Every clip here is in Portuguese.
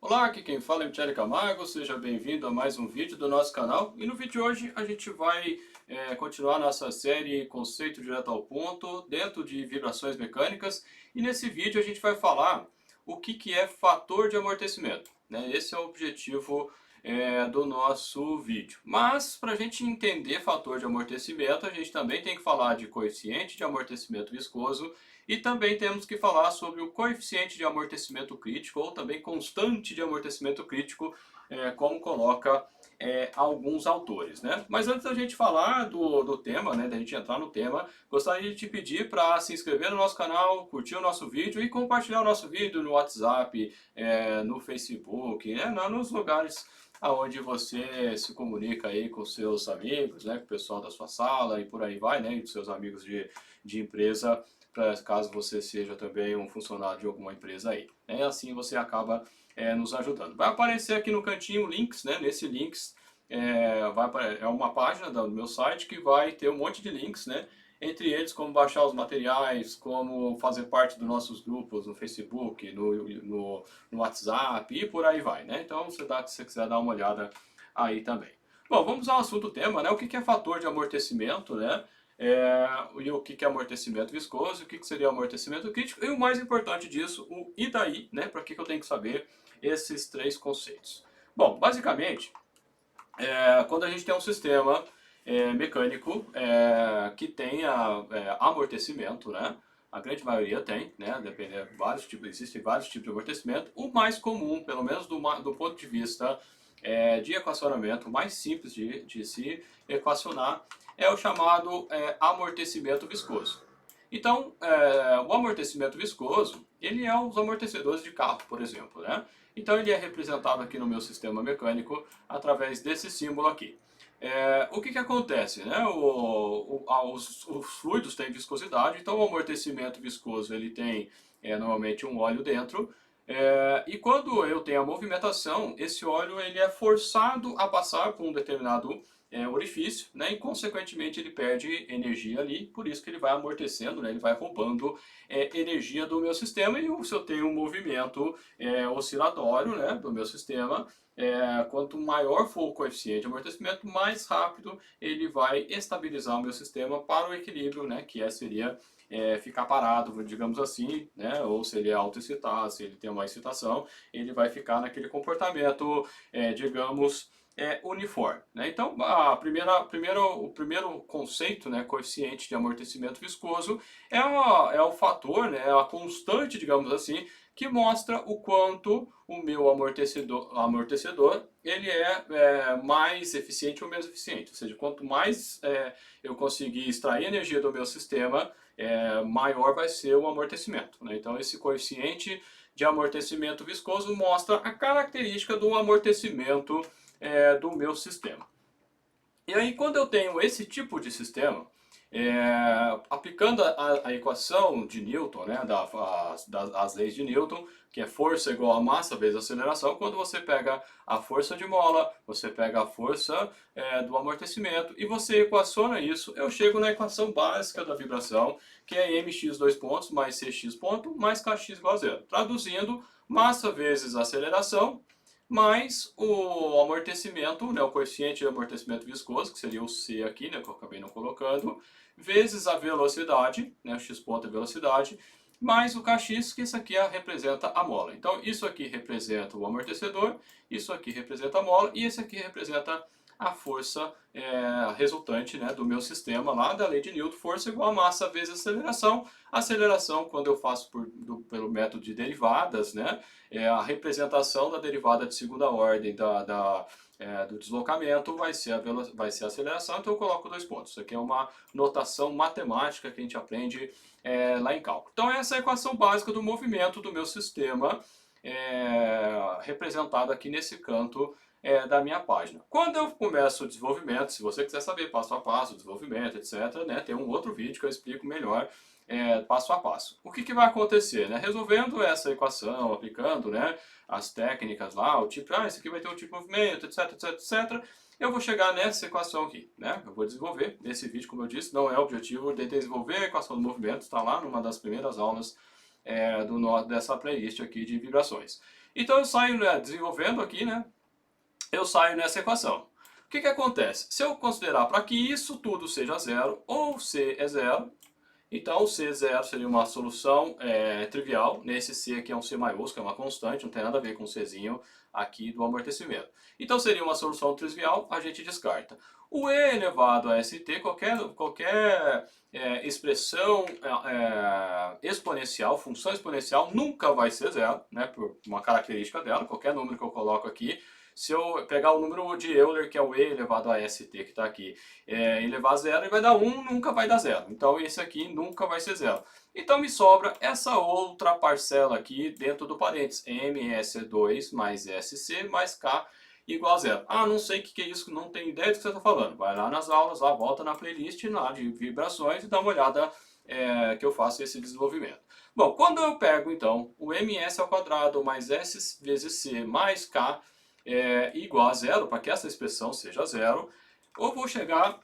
Olá, aqui quem fala é Michele Camargo, seja bem-vindo a mais um vídeo do nosso canal. E no vídeo de hoje a gente vai continuar nossa série Conceito Direto ao Ponto, dentro de vibrações mecânicas. E nesse vídeo a gente vai falar o que é fator de amortecimento, né? Esse é o objetivo do nosso vídeo. Mas para a gente entender fator de amortecimento, a gente também tem que falar de coeficiente de amortecimento viscoso e também temos que falar sobre o coeficiente de amortecimento crítico, ou também constante de amortecimento crítico, como coloca alguns autores, né? Mas antes da gente falar do tema, né, da gente entrar no tema, gostaria de te pedir para se inscrever no nosso canal, curtir o nosso vídeo e compartilhar o nosso vídeo no WhatsApp, no Facebook, né, nos lugares aonde você se comunica aí com seus amigos, né, com o pessoal da sua sala e por aí vai, né, e com seus amigos de empresa, para caso você seja também um funcionário de alguma empresa aí. Assim você acaba nos ajudando. Vai aparecer aqui no cantinho links, né? Nesse links é uma página do meu site que vai ter um monte de links, né? Entre eles como baixar os materiais, como fazer parte dos nossos grupos no Facebook, no WhatsApp e por aí vai, né? Então se você quiser dar uma olhada aí também. Bom, vamos ao assunto do tema, né? O que é fator de amortecimento, né? E o que é amortecimento viscoso, o que seria amortecimento crítico, e o mais importante disso, o e daí, né? Para que eu tenho que saber esses três conceitos? Bom, basicamente, quando a gente tem um sistema mecânico que tenha amortecimento, né? A grande maioria tem, né? Dependendo, existem vários tipos de amortecimento. O mais comum, pelo menos do ponto de vista de equacionamento, o mais simples de se equacionar, é o chamado amortecimento viscoso. Então, o amortecimento viscoso, ele é os amortecedores de carro, por exemplo, né? Então ele é representado aqui no meu sistema mecânico através desse símbolo aqui. O que acontece? Né? Os fluidos têm viscosidade, então o amortecimento viscoso ele tem normalmente um óleo dentro, e quando eu tenho a movimentação, esse óleo ele é forçado a passar por um determinado orifício, né? E consequentemente ele perde energia ali, por isso que ele vai amortecendo, né? Ele vai roubando energia do meu sistema, e se eu tenho um movimento oscilatório, né, do meu sistema, quanto maior for o coeficiente de amortecimento, mais rápido ele vai estabilizar o meu sistema para o equilíbrio, né, que seria ficar parado, digamos assim, né, ou se ele é autoexcitado, se ele tem uma excitação, ele vai ficar naquele comportamento, digamos, uniforme, né? Então, o primeiro conceito, né, coeficiente de amortecimento viscoso, é o fator, né, a constante, digamos assim, que mostra o quanto o meu amortecedor ele mais eficiente ou menos eficiente. Ou seja, quanto mais eu conseguir extrair energia do meu sistema, maior vai ser o amortecimento, né? Então, esse coeficiente de amortecimento viscoso mostra a característica do amortecimento do meu sistema. E aí, quando eu tenho esse tipo de sistema, aplicando a equação de Newton, né, das leis de Newton, que é força igual a massa vezes aceleração, quando você pega a força de mola, você pega a força do amortecimento e você equaciona isso, eu chego na equação básica da vibração, que é mx dois pontos mais cx ponto mais kx igual a zero. Traduzindo, massa vezes aceleração mais o amortecimento, né, o coeficiente de amortecimento viscoso, que seria o C aqui, né, que eu acabei não colocando, vezes a velocidade, né, o x ponto é a velocidade, mais o kx, que isso aqui representa a mola. Então, isso aqui representa o amortecedor, isso aqui representa a mola, e esse aqui representa a força resultante, né, do meu sistema lá da lei de Newton, força igual a massa vezes aceleração. Aceleração, quando eu faço pelo método de derivadas, né, a representação da derivada de segunda ordem do deslocamento vai ser a aceleração, então eu coloco dois pontos. Isso aqui é uma notação matemática que a gente aprende lá em cálculo. Então essa é a equação básica do movimento do meu sistema, representado aqui nesse canto da minha página. Quando eu começo o desenvolvimento, se você quiser saber passo a passo, desenvolvimento, etc., né, tem um outro vídeo que eu explico melhor passo a passo. O que vai acontecer? Né? Resolvendo essa equação, aplicando, né, as técnicas lá, o tipo, esse aqui vai ter um tipo de movimento, etc, etc, etc, eu vou chegar nessa equação aqui, né? Eu vou desenvolver. Esse vídeo, como eu disse, não é o objetivo de desenvolver a equação do movimento, está lá numa das primeiras aulas dessa playlist aqui de vibrações. Então eu saio, né, desenvolvendo aqui, né, eu saio nessa equação. O que acontece? Se eu considerar para que isso tudo seja zero, ou C é zero, então o C0 seria uma solução trivial. Nesse C aqui é um C maiúsculo, é uma constante, não tem nada a ver com o Czinho aqui do amortecimento. Então seria uma solução trivial, a gente descarta. O E elevado a ST, qualquer expressão exponencial, função exponencial, nunca vai ser zero, né, por uma característica dela. Qualquer número que eu coloco aqui, se eu pegar o número de Euler, que é o E elevado a ST, que está aqui, e levar a zero, ele vai dar 1, nunca vai dar zero. Então esse aqui nunca vai ser zero. Então me sobra essa outra parcela aqui dentro do parênteses, MS2 mais SC mais K igual a zero. Ah, não sei o que é isso, não tenho ideia do que você está falando. Vai lá nas aulas, lá, volta na playlist lá de vibrações e dá uma olhada que eu faço esse desenvolvimento. Bom, quando eu pego então o ms ao quadrado mais s vezes c mais k igual a zero, para que essa expressão seja zero, eu vou chegar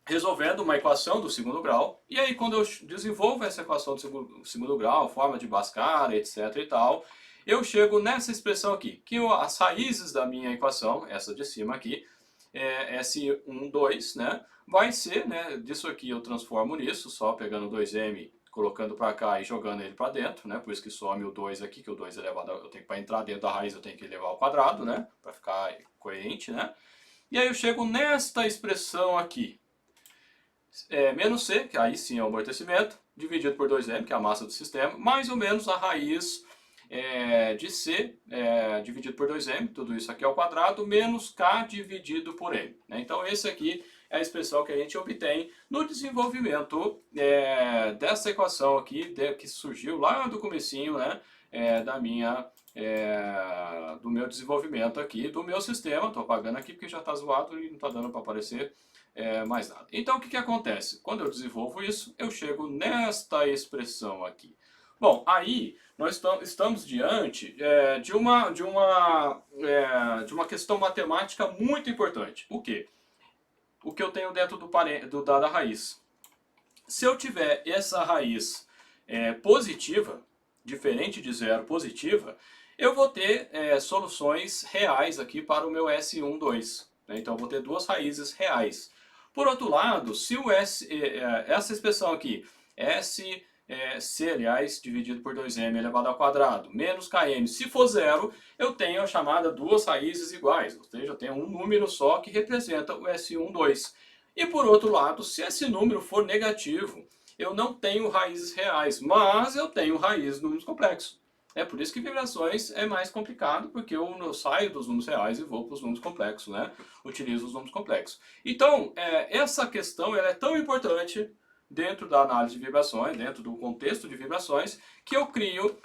resolvendo uma equação do segundo grau, e aí quando eu desenvolvo essa equação do segundo grau, forma de Bhaskara, etc e tal, eu chego nessa expressão aqui, que as raízes da minha equação, essa de cima aqui, S1, 2, né, vai ser, né, disso aqui eu transformo nisso, só pegando 2m, colocando para cá e jogando ele para dentro, né, por isso que some o 2 aqui, que o 2 elevado, eu tenho que, para entrar dentro da raiz, eu tenho que elevar ao quadrado, né, para ficar coerente, né, e aí eu chego nesta expressão aqui, menos C, que aí sim é o amortecimento, dividido por 2m, que é a massa do sistema, mais ou menos a raiz de C dividido por 2m, tudo isso aqui ao quadrado, menos K dividido por M. Né? Então esse aqui é a expressão que a gente obtém no desenvolvimento dessa equação aqui, que surgiu lá do comecinho, né, do meu desenvolvimento aqui, do meu sistema. Estou apagando aqui porque já está zoado e não está dando para aparecer mais nada. Então o que acontece? Quando eu desenvolvo isso, eu chego nesta expressão aqui. Bom, aí nós estamos diante de uma questão matemática muito importante. O quê? O que eu tenho dentro da raiz. Se eu tiver essa raiz positiva, diferente de zero, positiva, eu vou ter soluções reais aqui para o meu S1, 2. Né? Então eu vou ter duas raízes reais. Por outro lado, se o essa expressão aqui, C, aliás, dividido por 2m elevado ao quadrado, menos km, se for zero, eu tenho a chamada duas raízes iguais, ou seja, eu tenho um número só que representa o S1, 2. E por outro lado, se esse número for negativo, eu não tenho raízes reais, mas eu tenho raízes de números complexos. É por isso que vibrações é mais complicado, porque eu saio dos números reais e vou para os números complexos, né? Utilizo os números complexos. Então, essa questão ela é tão importante dentro da análise de vibrações, dentro do contexto de vibrações, que eu crio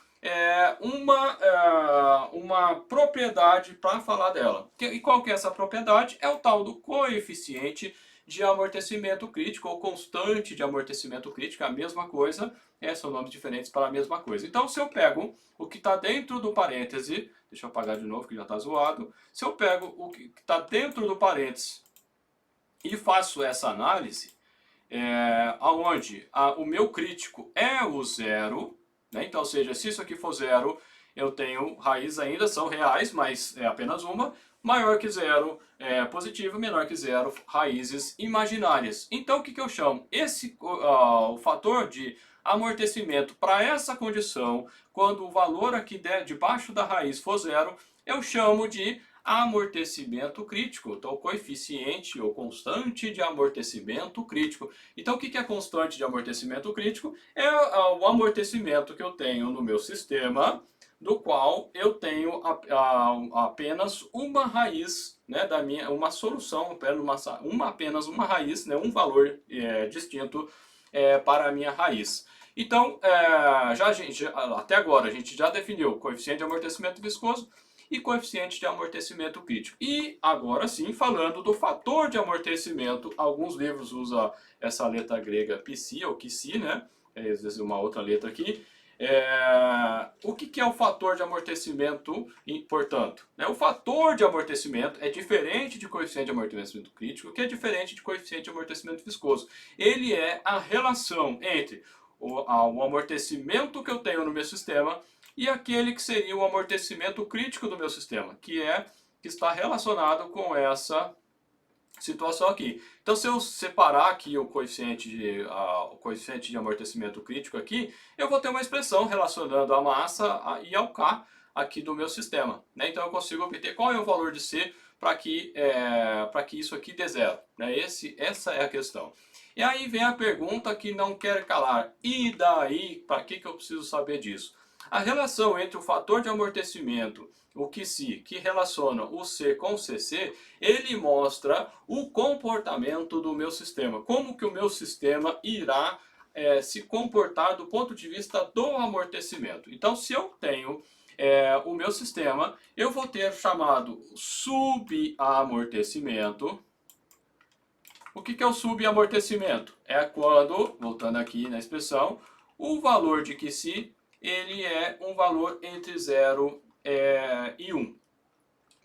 uma propriedade para falar dela. E qual que é essa propriedade? É o tal do coeficiente de amortecimento crítico, ou constante de amortecimento crítico, é a mesma coisa, são nomes diferentes para a mesma coisa. Então, se eu pego o que está dentro do parêntese, deixa eu apagar de novo que já está zoado, se eu pego o que está dentro do parêntese e faço essa análise, onde o meu crítico é o zero, né? Então, ou seja, se isso aqui for zero, eu tenho raízes ainda, são reais, mas é apenas uma, maior que zero, positivo, menor que zero, raízes imaginárias. Então o que eu chamo? O fator de amortecimento para essa condição, quando o valor aqui debaixo da raiz for zero, eu chamo de amortecimento crítico. Então, o coeficiente ou constante de amortecimento crítico. Então, o que é constante de amortecimento crítico? É o amortecimento que eu tenho no meu sistema, do qual eu tenho apenas uma raiz, né, uma solução, apenas uma raiz, né, um valor distinto para a minha raiz. Então, até agora, a gente já definiu o coeficiente de amortecimento viscoso e coeficiente de amortecimento crítico. E agora sim, falando do fator de amortecimento, alguns livros usam essa letra grega psi ou xi, né? Às vezes uma outra letra aqui. O que é o fator de amortecimento, portanto? O fator de amortecimento é diferente de coeficiente de amortecimento crítico, que é diferente de coeficiente de amortecimento viscoso. Ele é a relação entre o amortecimento que eu tenho no meu sistema e aquele que seria o amortecimento crítico do meu sistema, que está relacionado com essa situação aqui. Então, se eu separar aqui o coeficiente de amortecimento crítico aqui, eu vou ter uma expressão relacionando a massa e ao K aqui do meu sistema, né? Então, eu consigo obter qual é o valor de C para que isso aqui dê zero, né? Essa é a questão. E aí vem a pergunta que não quer calar. E daí, para que eu preciso saber disso? A relação entre o fator de amortecimento, o QC, que relaciona o C com o CC, ele mostra o comportamento do meu sistema. Como que o meu sistema irá se comportar do ponto de vista do amortecimento. Então, se eu tenho o meu sistema, eu vou ter chamado subamortecimento. O que é o subamortecimento? É quando, voltando aqui na expressão, o valor de QC ele é um valor entre 0 e 1.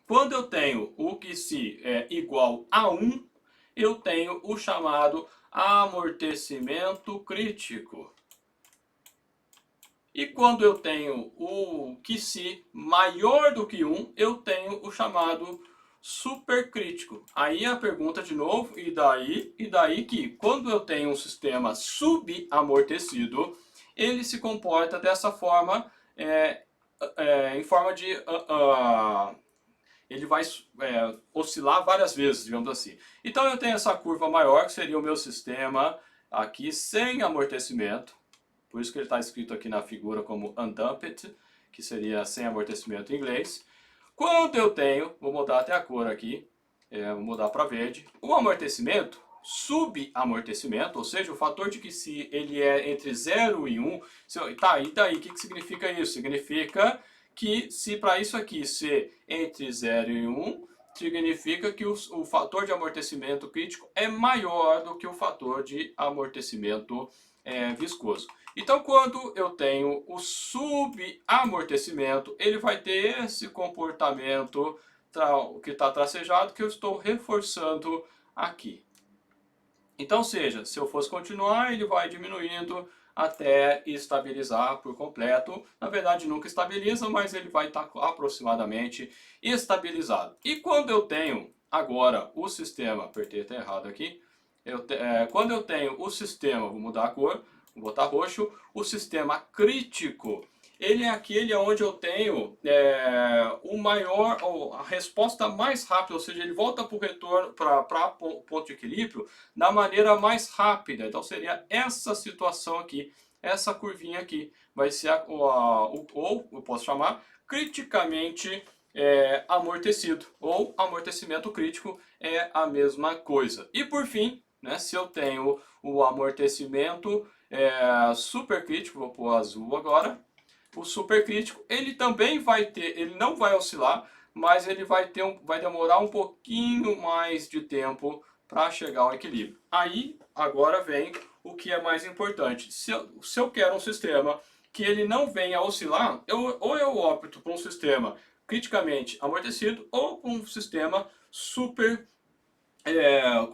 Quando eu tenho o QC igual a 1, eu tenho o chamado amortecimento crítico. E quando eu tenho o QC maior do que 1, eu tenho o chamado supercrítico. Aí a pergunta de novo, e daí que quando eu tenho um sistema subamortecido, ele se comporta dessa forma, em forma de... ele vai oscilar várias vezes, digamos assim. Então eu tenho essa curva maior, que seria o meu sistema aqui sem amortecimento. Por isso que ele está escrito aqui na figura como undamped, que seria sem amortecimento em inglês. Quando eu tenho, vou mudar até a cor aqui, vou mudar para verde, o amortecimento, subamortecimento, ou seja, o fator de que se ele é entre 0 e 1, tá, e daí, o que significa isso? Significa que se para isso aqui ser entre 0 e 1, significa que o fator de amortecimento crítico é maior do que o fator de amortecimento viscoso. Então, quando eu tenho o subamortecimento, ele vai ter esse comportamento que está tracejado, que eu estou reforçando aqui. Então, seja, se eu fosse continuar, ele vai diminuindo até estabilizar por completo. Na verdade, nunca estabiliza, mas ele vai estar aproximadamente estabilizado. E quando eu tenho agora o sistema, apertei até errado aqui, quando eu tenho o sistema, vou mudar a cor, vou botar roxo, o sistema crítico, ele é aquele onde eu tenho a resposta mais rápida, ou seja, ele volta para o retorno, para o ponto de equilíbrio da maneira mais rápida. Então seria essa situação aqui, essa curvinha aqui, vai ser ou eu posso chamar criticamente amortecido, ou amortecimento crítico é a mesma coisa. E por fim, né, se eu tenho o amortecimento supercrítico, vou pôr azul agora, o supercrítico, ele também vai ter, ele não vai oscilar, mas ele vai demorar um pouquinho mais de tempo para chegar ao equilíbrio. Aí, agora vem o que é mais importante. Se eu quero um sistema que ele não venha oscilar, ou eu opto por um sistema criticamente amortecido, ou por um sistema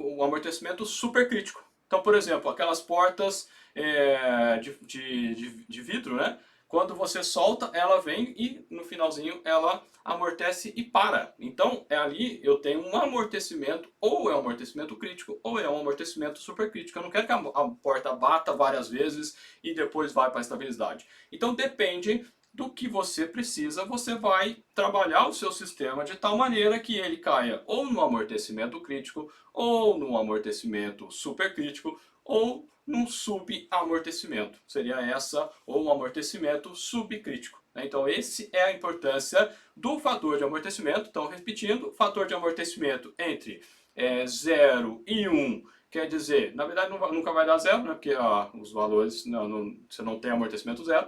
um amortecimento supercrítico. Então, por exemplo, aquelas portas de vidro, né? Quando você solta, ela vem e no finalzinho ela amortece e para. Então, ali eu tenho um amortecimento, ou é um amortecimento crítico, ou é um amortecimento supercrítico. Eu não quero que a porta bata várias vezes e depois vai para a estabilidade. Então, depende do que você precisa, você vai trabalhar o seu sistema de tal maneira que ele caia ou no amortecimento crítico, ou no amortecimento supercrítico, ou num subamortecimento. Seria essa, ou um amortecimento subcrítico. Então, essa é a importância do fator de amortecimento. Então, repetindo, fator de amortecimento entre 0 e 1, quer dizer, na verdade nunca vai dar zero, né? Porque os valores, você não tem amortecimento zero.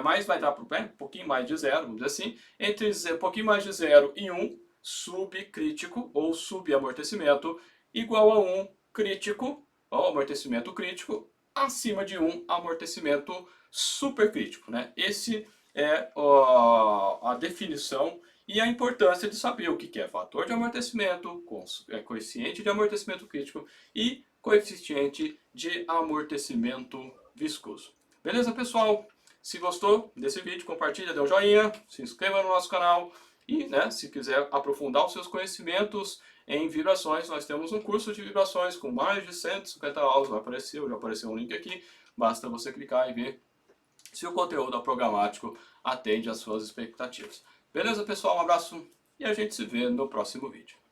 Mas vai dar um pouquinho mais de zero, vamos dizer assim, entre um pouquinho mais de 0 e 1, subcrítico ou subamortecimento, igual a 1 crítico, ou amortecimento crítico, acima de 1 amortecimento supercrítico, né? Esse é a definição e a importância de saber o que é fator de amortecimento, coeficiente de amortecimento crítico e coeficiente de amortecimento viscoso. Beleza, pessoal? Se gostou desse vídeo, compartilha, dê um joinha, se inscreva no nosso canal e, né, se quiser aprofundar os seus conhecimentos em vibrações, nós temos um curso de vibrações com mais de 150 aulas, já apareceu um link aqui, basta você clicar e ver se o conteúdo programático atende às suas expectativas. Beleza, pessoal? Um abraço e a gente se vê no próximo vídeo.